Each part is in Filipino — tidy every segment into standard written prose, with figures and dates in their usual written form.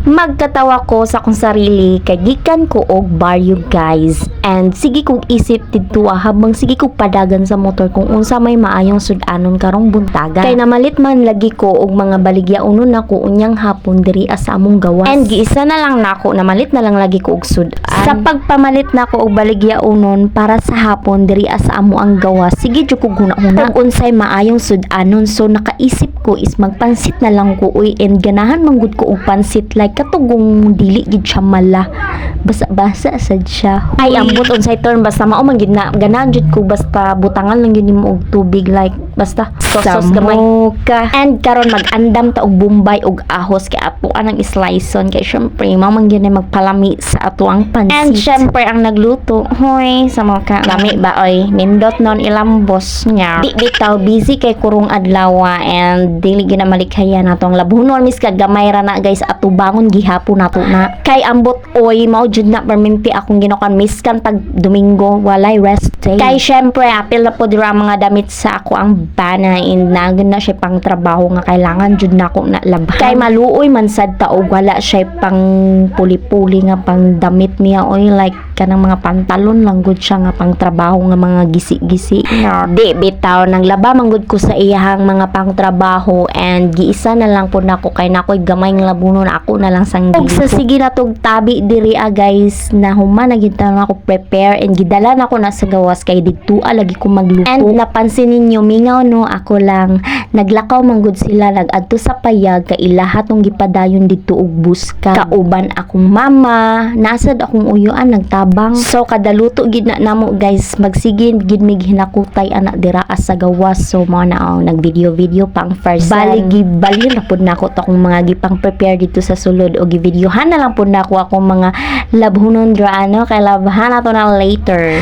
Magkatawa ko sa akong sarili kay gikan ko og baryo guys. And sige kong isip didto habang sige kong padagan sa motor kung unsa may maayong sudanon karong buntaga. Kay namalit man lagi ko og mga baligya unon nako unyang hapon diri sa among gawas. And giisa na lang nako namalit na lang lagi ko og sudan. Sa pagpamalit nako og baligya unon para sa hapon diri sa amo ang gawas. Sige jud ko guna-una kung unsay maayong sudanon. So nakaisip ko is magpansit na lang ko uy and ganahan manggud ko og pansit like katugong dili gid siya mala basa-basa sad siya. Ay ambot unsay turn basta mao man gid na ganahan jud ko basta butangan lang yun nimo og tubig like basta sos gamay ka. And karon mag-andam ta og bombay og ahos kay ato anang sliceon kay syempre mao man gyud magpalami sa ato ang pansit. And syempre ang nagluto hoy sa mga lami ba oy nindot non ilang boss niya. Di bitaw busy kay kurong adlaw and dili gyud na malikhayan nato ang labunon mis kag gamay ra na guys ato bangon gihapon nato na kay ambot oy mao jud na perminti akong ginukan miskan pag Domingo walay rest day. Kay syempre apil na po dira mga damit sa ako ang bana in nagin na siya pang trabaho nga kailangan jud nako na labhan. Kay maluoy man sad ta og wala siya pang puli-puli nga pang damit niya oy like kanang mga pantalon lang gud siya nga pang trabaho nga mga gisi-gisi. No, di bitaw nang laba man gud ko sa iyahang mga pang trabaho and giisa na lang po nako kay nakoy gamay nga labunon ako na lang sang dili. Sa sige na tog tabi diri guys na human na gid ako prepare and gidala na ako na sa gawas kay didto lagi ko magluto. And napansin ninyo mingaw no ako lang naglakaw manggod sila nag-adto sa payag kay lahat ng gipadayon didto og buska. Kauban akong mama nasad akong uyuan nagtabang. So kada luto gid na namo guys magsigin gid mig hinakutay anak dira sa gawas. So mo na nag video pang first baligi bali na pud nako to akong mga gipang prepare dito sa sulod o gi-videohan na lang pud nako akong mga labhonon dra kay labhan nato na later.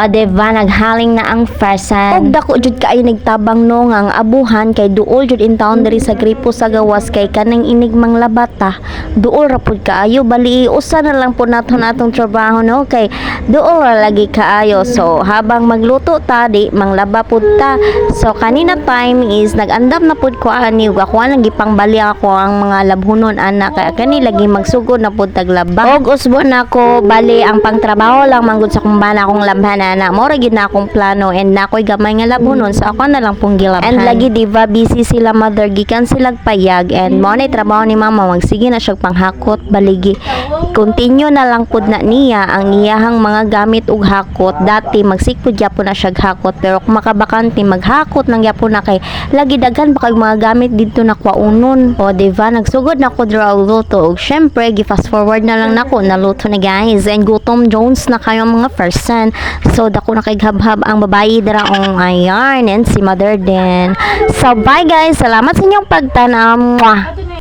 Diba naghaling na ang farsan. Og dako jud kaayo nagtabang no nga ang abuhan kay duol jud in town diri sa gripo sa gawas kay kanang inigmang labata. Duol ra pud kaayo bali usa na lang pud nato natong trabaho no kay duol ra lagi kaayo. So habang magluto ta di manglaba pud ta. So kanina time is nagandam na pud ko ani ug ako lang gipangbali ako ang mga labhonon anak kay kani lagi magsugod na pud taglaba. Og usbo nako bali ang pangtrabaho lang manggod sa kumbana akong labhan na mo ra gid na akong plano and nakoy gamay nga labhonon so ako na lang pong gilabhan. And lagi diva busy sila mother gikan sila payag and mo na trabaho ni mama magsige na siya panghakot baligi continue na lang pud na niya ang iyahang mga gamit ug hakot. Dati magsikpud gyapon na siya hakot pero kung makabakante maghakot nang gyapon na kay lagi daghan pa kay mga gamit didto na kwaunon. O diva nagsugod na ko dra og luto ug syempre gi fast forward na lang nako naluto na guys and gutom Jones na kayo mga person. So dako na kay habhab ang babayi dira ong ayan and si mother din. So bye guys, salamat sa inyong pagtanaw.